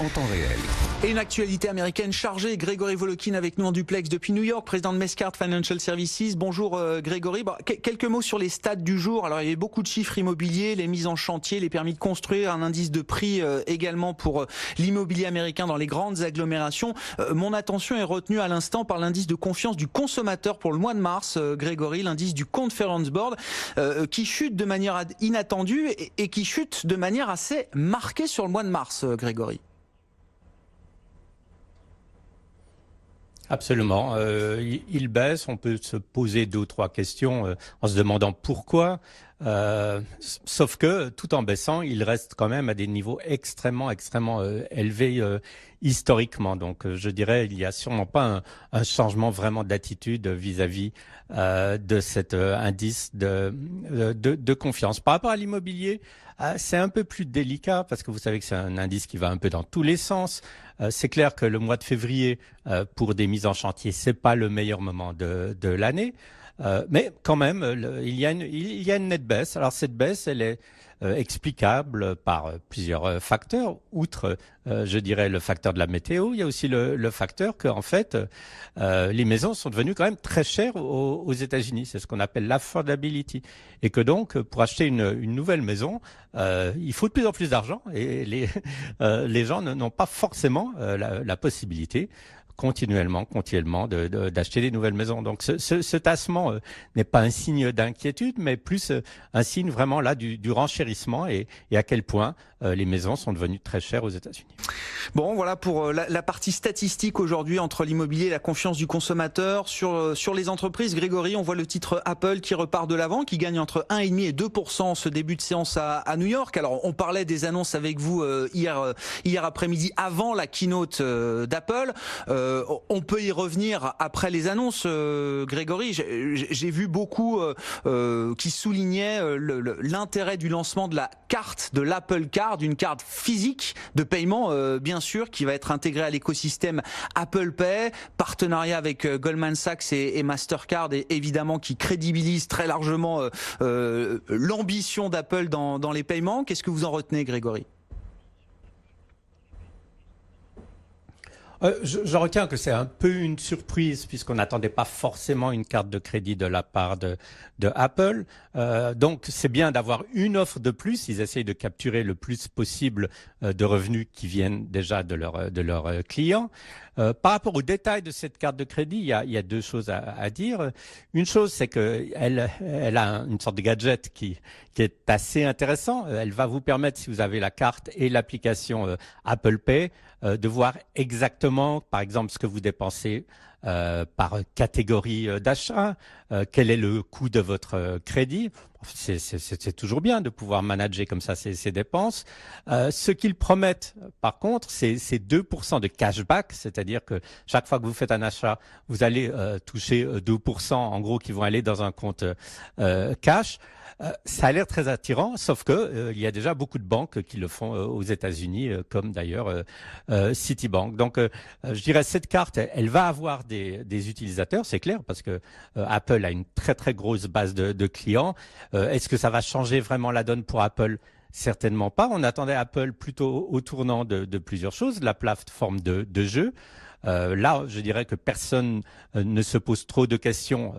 En temps réel. Et une actualité américaine chargée. Grégory Volokin avec nous en duplex depuis New York, président de Mescart Financial Services. Bonjour Grégory. Bon, quelques mots sur les stats du jour. Alors il y a beaucoup de chiffres immobiliers, les mises en chantier, les permis de construire, un indice de prix également pour l'immobilier américain dans les grandes agglomérations. Mon attention est retenue à l'instant par l'indice de confiance du consommateur pour le mois de mars, Grégory, l'indice du Conference Board, qui chute de manière inattendue et qui chute de manière assez marquée sur le mois de mars, Grégory. Absolument. Il baisse. On peut se poser 2 ou 3 questions en se demandant pourquoi. Sauf que, tout en baissant, il reste quand même à des niveaux extrêmement élevés historiquement. Donc, je dirais, il n'y a sûrement pas un changement vraiment d'attitude vis-à-vis de cet indice de confiance. Par rapport à l'immobilier, c'est un peu plus délicat parce que vous savez que c'est un indice qui va un peu dans tous les sens. C'est clair que le mois de février, pour des mises en chantier, c'est pas le meilleur moment de l'année. Mais quand même, il y a une nette baisse. Alors cette baisse, elle est explicable par plusieurs facteurs. Outre, je dirais, le facteur de la météo, il y a aussi le facteur que, en fait, les maisons sont devenues quand même très chères aux États-Unis. C'est ce qu'on appelle l'affordability. Et que donc, pour acheter une nouvelle maison, il faut de plus en plus d'argent et les gens n'ont pas forcément la possibilité continuellement d'acheter des nouvelles maisons. Donc ce tassement n'est pas un signe d'inquiétude, mais plus un signe vraiment là du renchérissement et à quel point les maisons sont devenues très chères aux États-Unis. Bon, voilà pour la partie statistique aujourd'hui entre l'immobilier et la confiance du consommateur. Sur les entreprises, Grégory, on voit le titre Apple qui repart de l'avant, qui gagne entre 1,5 et 2% ce début de séance à New York. Alors, on parlait des annonces avec vous hier après-midi avant la keynote d'Apple. On peut y revenir après les annonces, Grégory. J'ai vu beaucoup qui soulignaient l'intérêt du lancement de la carte, de l'Apple Card, une carte physique de paiement, bien sûr, qui va être intégrée à l'écosystème Apple Pay, partenariat avec Goldman Sachs et Mastercard, et évidemment qui crédibilise très largement l'ambition d'Apple dans les paiements. Qu'est-ce que vous en retenez, Grégory ? Je retiens que c'est un peu une surprise puisqu'on n'attendait pas forcément une carte de crédit de la part de Apple. Donc c'est bien d'avoir une offre de plus. Ils essayent de capturer le plus possible de revenus qui viennent déjà de leurs clients. Par rapport aux détails de cette carte de crédit, il y a 2 choses à dire. Une chose, c'est que elle a une sorte de gadget qui est assez intéressant. Elle va vous permettre, si vous avez la carte et l'application Apple Pay, de voir exactement, par exemple, ce que vous dépensez par catégorie d'achat, quel est le coût de votre crédit. C'est toujours bien de pouvoir manager comme ça ses dépenses. Ce qu'ils promettent, par contre, c'est 2% de cashback, c'est-à-dire que chaque fois que vous faites un achat, vous allez toucher 2%, en gros, qui vont aller dans un compte cash. Ça a l'air très attirant, sauf que il y a déjà beaucoup de banques qui le font aux États-Unis, comme d'ailleurs Citibank. Donc, je dirais cette carte, elle va avoir des utilisateurs, c'est clair, parce que Apple a une très grosse base de clients. Est-ce que ça va changer vraiment la donne pour Apple ? Certainement pas. On attendait Apple plutôt au tournant de plusieurs choses, la plateforme de jeux. Là, je dirais que personne ne se pose trop de questions.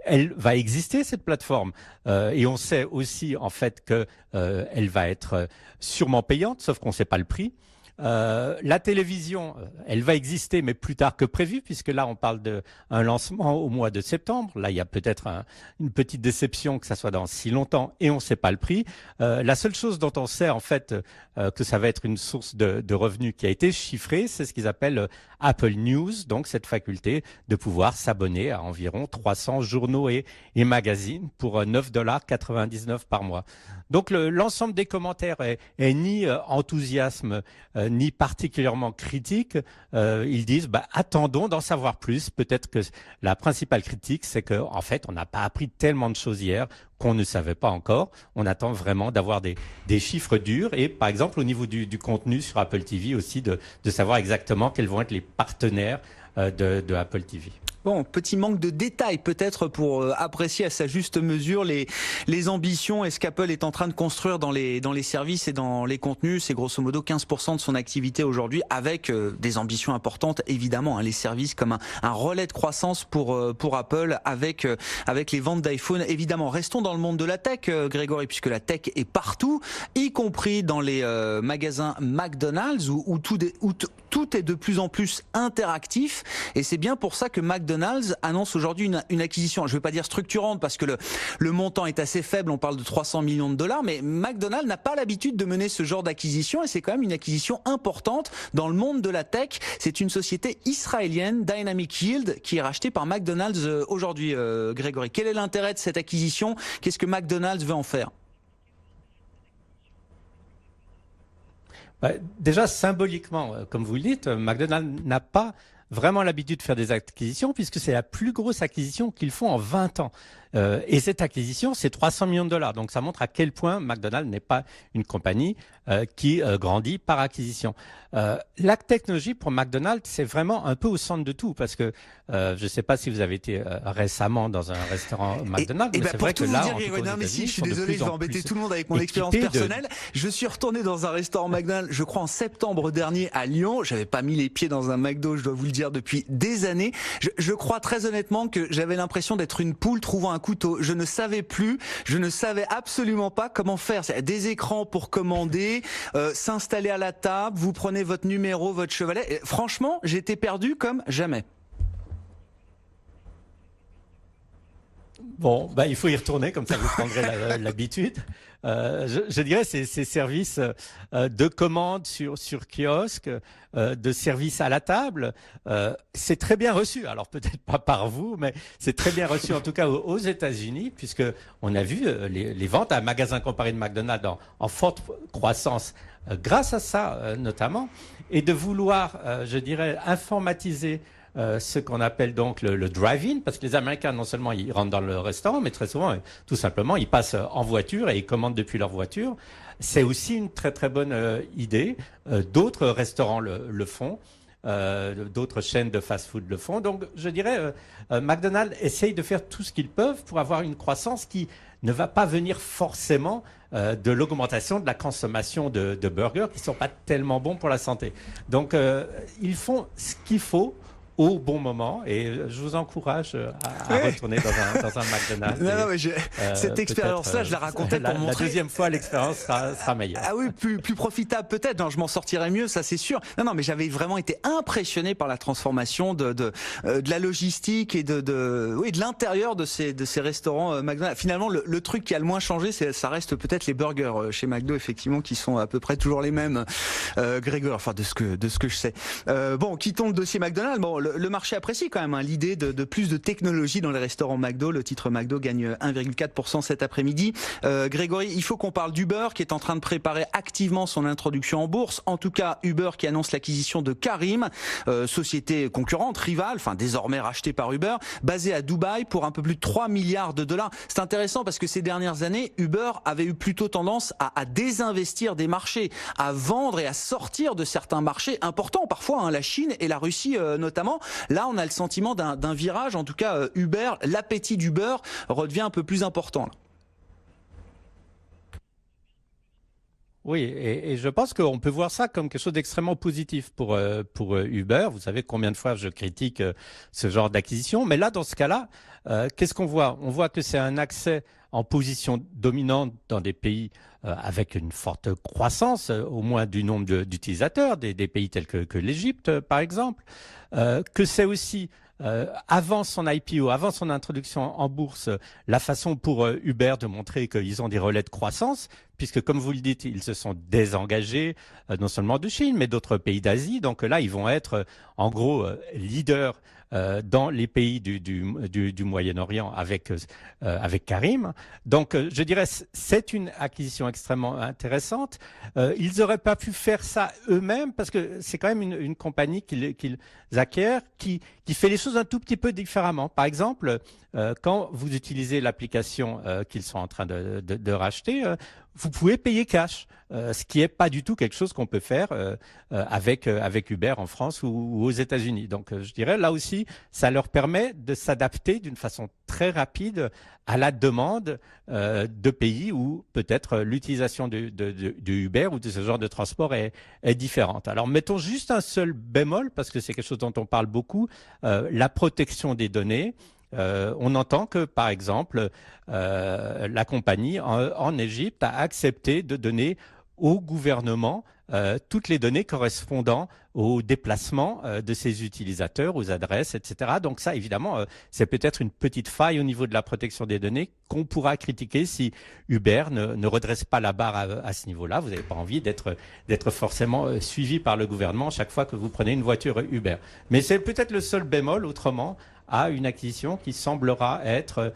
Elle va exister, cette plateforme, et on sait aussi en fait que elle va être sûrement payante, sauf qu'on ne sait pas le prix. La télévision, elle va exister, mais plus tard que prévu, puisque là, on parle d'un lancement au mois de septembre. Là, il y a peut-être une petite déception que ça soit dans si longtemps, et on ne sait pas le prix. La seule chose dont on sait, en fait, que ça va être une source de revenus qui a été chiffrée, c'est ce qu'ils appellent Apple News, donc cette faculté de pouvoir s'abonner à environ 300 journaux et magazines pour 9,99 $ par mois. Donc, l'ensemble des commentaires est ni enthousiasme, ni particulièrement critique. Ils disent attendons d'en savoir plus. Peut-être que la principale critique, c'est que en fait, on n'a pas appris tellement de choses hier qu'on ne savait pas encore. On attend vraiment d'avoir des chiffres durs et, par exemple, au niveau du contenu sur Apple TV aussi, de savoir exactement quels vont être les partenaires de Apple TV. Bon, petit manque de détails peut-être pour apprécier à sa juste mesure les ambitions et ce qu'Apple est en train de construire dans les services et dans les contenus. C'est grosso modo 15% de son activité aujourd'hui, avec des ambitions importantes évidemment, hein, les services comme un relais de croissance pour Apple avec les ventes d'iPhone. Évidemment, restons dans le monde de la tech, Grégory, puisque la tech est partout, y compris dans les magasins McDonald's où tout est de plus en plus interactif, et c'est bien pour ça que McDonald's annonce aujourd'hui une acquisition. Je ne vais pas dire structurante parce que le montant est assez faible, on parle de 300 millions de dollars, mais McDonald's n'a pas l'habitude de mener ce genre d'acquisition, et c'est quand même une acquisition importante dans le monde de la tech. C'est une société israélienne, Dynamic Yield, qui est rachetée par McDonald's aujourd'hui, Grégory. Quel est l'intérêt de cette acquisition? Qu'est-ce que McDonald's veut en faire? Déjà, symboliquement, comme vous le dites, McDonald's n'a pas vraiment l'habitude de faire des acquisitions, puisque c'est la plus grosse acquisition qu'ils font en 20 ans. Et cette acquisition, c'est 300 millions de dollars. Donc ça montre à quel point McDonald's n'est pas une compagnie qui grandit par acquisition. La technologie pour McDonald's, c'est vraiment un peu au centre de tout, parce que je ne sais pas si vous avez été récemment dans un restaurant McDonald's, mais c'est vrai que là, je suis désolé, je vais embêter tout le monde avec mon expérience personnelle. Je suis retourné dans un restaurant McDonald's, je crois en septembre dernier à Lyon. J'avais pas mis les pieds dans un McDo, je dois vous le dire, depuis des années. Je crois très honnêtement que j'avais l'impression d'être une poule trouvant un couteau. Je ne savais absolument pas comment faire. C'est des écrans pour commander, s'installer à la table, vous prenez votre numéro, votre chevalet. Et franchement, j'étais perdu comme jamais. Bon, il faut y retourner, comme ça vous prendrez l'habitude. Je dirais ces services de commande sur kiosque, de services à la table, c'est très bien reçu. Alors peut-être pas par vous, mais c'est très bien reçu en tout cas aux États-Unis, puisque on a vu les ventes à magasins comparés de McDonald's en forte croissance grâce à ça notamment, et de vouloir, je dirais, informatiser ce qu'on appelle donc le drive-in, parce que les Américains, non seulement ils rentrent dans le restaurant, mais très souvent, tout simplement, ils passent en voiture et ils commandent depuis leur voiture. C'est aussi une très très bonne idée. D'autres restaurants le font. D'autres chaînes de fast-food le font. Donc, je dirais, McDonald's essaye de faire tout ce qu'ils peuvent pour avoir une croissance qui ne va pas venir forcément de l'augmentation de la consommation de burgers qui ne sont pas tellement bons pour la santé. Donc, ils font ce qu'il faut au bon moment, et je vous encourage à retourner dans un McDonald's. Non, mais cette expérience-là, je la racontais pour montrer. La deuxième fois, l'expérience sera meilleure. Ah oui, plus profitable peut-être. Non, je m'en sortirai mieux, ça c'est sûr. Non, mais j'avais vraiment été impressionné par la transformation de la logistique et de l'intérieur de ces restaurants McDonald's. Finalement, le truc qui a le moins changé, ça reste peut-être les burgers chez McDo, effectivement, qui sont à peu près toujours les mêmes. Grégory, enfin de ce que je sais. Bon, quittons le dossier McDonald's. Bon, le marché apprécie quand même l'idée de plus de technologie dans les restaurants McDo. Le titre McDo gagne 1,4% cet après-midi. Grégory, il faut qu'on parle d'Uber qui est en train de préparer activement son introduction en bourse. En tout cas, Uber qui annonce l'acquisition de Careem, société concurrente, rivale, enfin désormais rachetée par Uber, basée à Dubaï pour un peu plus de 3 milliards de dollars. C'est intéressant parce que ces dernières années, Uber avait eu plutôt tendance à désinvestir des marchés, à vendre et à sortir de certains marchés importants, parfois la Chine et la Russie notamment. Là, on a le sentiment d'un virage, en tout cas Uber, l'appétit d'Uber redevient un peu plus important. Là. Oui, et je pense qu'on peut voir ça comme quelque chose d'extrêmement positif pour Uber. Vous savez combien de fois je critique ce genre d'acquisition, mais là, dans ce cas-là, qu'est-ce qu'on voit? On voit que c'est un accès en position dominante dans des pays avec une forte croissance, au moins du nombre d'utilisateurs, des pays tels que l'Égypte, par exemple, que c'est aussi avant son IPO, avant son introduction en bourse, la façon pour Uber de montrer qu'ils ont des relais de croissance, puisque comme vous le dites, ils se sont désengagés non seulement de Chine, mais d'autres pays d'Asie. Donc là, ils vont être en gros leaders dans les pays du Moyen-Orient avec Careem. Donc, je dirais, c'est une acquisition extrêmement intéressante. Ils n'auraient pas pu faire ça eux-mêmes parce que c'est quand même une compagnie qu'ils acquièrent qui fait les choses un tout petit peu différemment. Par exemple, quand vous utilisez l'application qu'ils sont en train de racheter, vous pouvez payer cash. Ce qui est pas du tout quelque chose qu'on peut faire avec Uber en France ou aux États-Unis. Donc, je dirais là aussi, ça leur permet de s'adapter d'une façon très rapide à la demande de pays où peut-être l'utilisation de Uber ou de ce genre de transport est différente. Alors, mettons juste un seul bémol parce que c'est quelque chose dont on parle beaucoup, la protection des données. On entend que, par exemple, la compagnie en Égypte a accepté de donner au gouvernement toutes les données correspondant aux déplacements de ses utilisateurs, aux adresses, etc. Donc ça, évidemment, c'est peut-être une petite faille au niveau de la protection des données qu'on pourra critiquer si Uber ne redresse pas la barre à ce niveau-là. Vous n'avez pas envie d'être forcément suivi par le gouvernement chaque fois que vous prenez une voiture Uber. Mais c'est peut-être le seul bémol, autrement, à une acquisition qui semblera être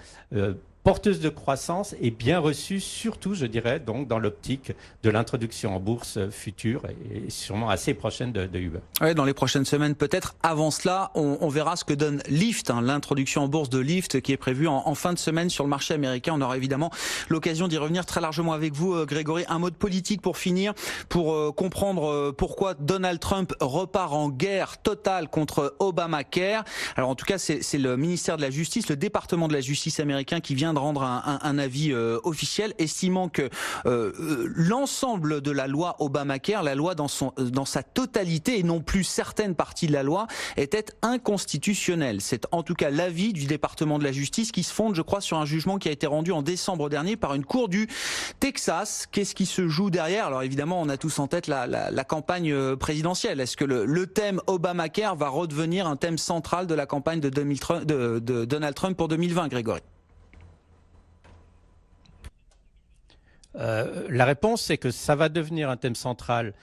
porteuse de croissance et bien reçue, surtout, je dirais, donc dans l'optique de l'introduction en bourse future et sûrement assez prochaine de Uber. Ouais, dans les prochaines semaines peut-être. Avant cela, on verra ce que donne Lyft, l'introduction en bourse de Lyft qui est prévue en fin de semaine sur le marché américain. On aura évidemment l'occasion d'y revenir très largement avec vous, Grégory. Un mot de politique pour finir, pour comprendre pourquoi Donald Trump repart en guerre totale contre Obamacare. Alors en tout cas, c'est le ministère de la Justice, le département de la Justice américain qui vient de rendre un avis officiel estimant que l'ensemble de la loi Obamacare, la loi dans sa totalité et non plus certaines parties de la loi, était inconstitutionnelle. C'est en tout cas l'avis du département de la Justice qui se fonde, je crois, sur un jugement qui a été rendu en décembre dernier par une cour du Texas. Qu'est-ce qui se joue derrière? Alors évidemment, on a tous en tête la campagne présidentielle. Est-ce que le thème Obamacare va redevenir un thème central de la campagne de Donald Trump pour 2020, Grégory? La réponse, c'est que ça va devenir un thème central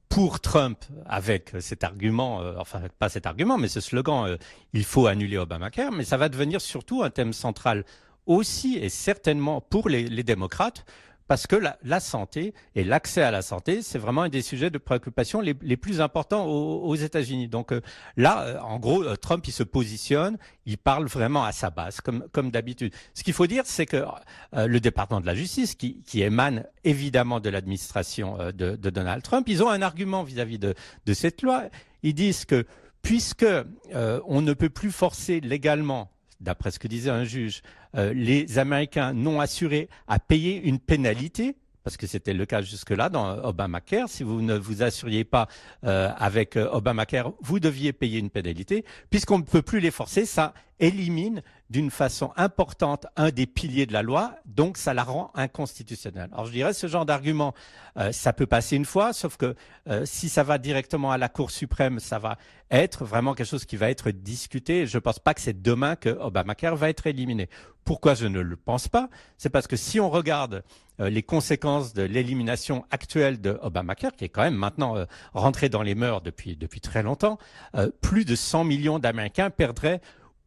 pour Trump avec cet argument, enfin pas cet argument, mais ce slogan, il faut annuler Obamacare, mais ça va devenir surtout un thème central aussi et certainement pour les démocrates, parce que la santé et l'accès à la santé, c'est vraiment un des sujets de préoccupation les plus importants aux États-Unis. Donc là, en gros, Trump, il se positionne, il parle vraiment à sa base, comme d'habitude. Ce qu'il faut dire, c'est que le département de la justice, qui émane évidemment de l'administration de Donald Trump, ils ont un argument vis-à-vis de cette loi. Ils disent que puisque on ne peut plus forcer légalement, d'après ce que disait un juge, les Américains non assurés à payer une pénalité, parce que c'était le cas jusque-là dans Obamacare. Si vous ne vous assuriez pas avec Obamacare, vous deviez payer une pénalité. Puisqu'on ne peut plus les forcer, ça élimine d'une façon importante un des piliers de la loi, donc ça la rend inconstitutionnelle. Alors je dirais, ce genre d'argument, ça peut passer une fois, sauf que si ça va directement à la Cour suprême, ça va être vraiment quelque chose qui va être discuté. Je ne pense pas que c'est demain que Obamacare va être éliminé. Pourquoi je ne le pense pas? C'est parce que si on regarde les conséquences de l'élimination actuelle de Obamacare, qui est quand même maintenant rentrée dans les mœurs depuis très longtemps, plus de 100 millions d'Américains perdraient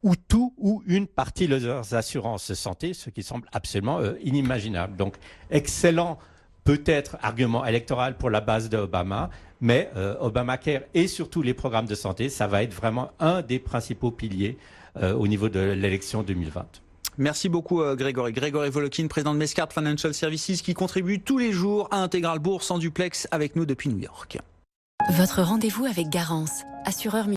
ou tout ou une partie de leurs assurances santé, ce qui semble absolument inimaginable. Donc, excellent peut-être argument électoral pour la base de Obama, mais Obamacare et surtout les programmes de santé, ça va être vraiment un des principaux piliers au niveau de l'élection 2020. Merci beaucoup Grégory. Grégory Volokin, président de Mescart Financial Services, qui contribue tous les jours à Intégral Bourse en duplex avec nous depuis New York. Votre rendez-vous avec Garance, assureur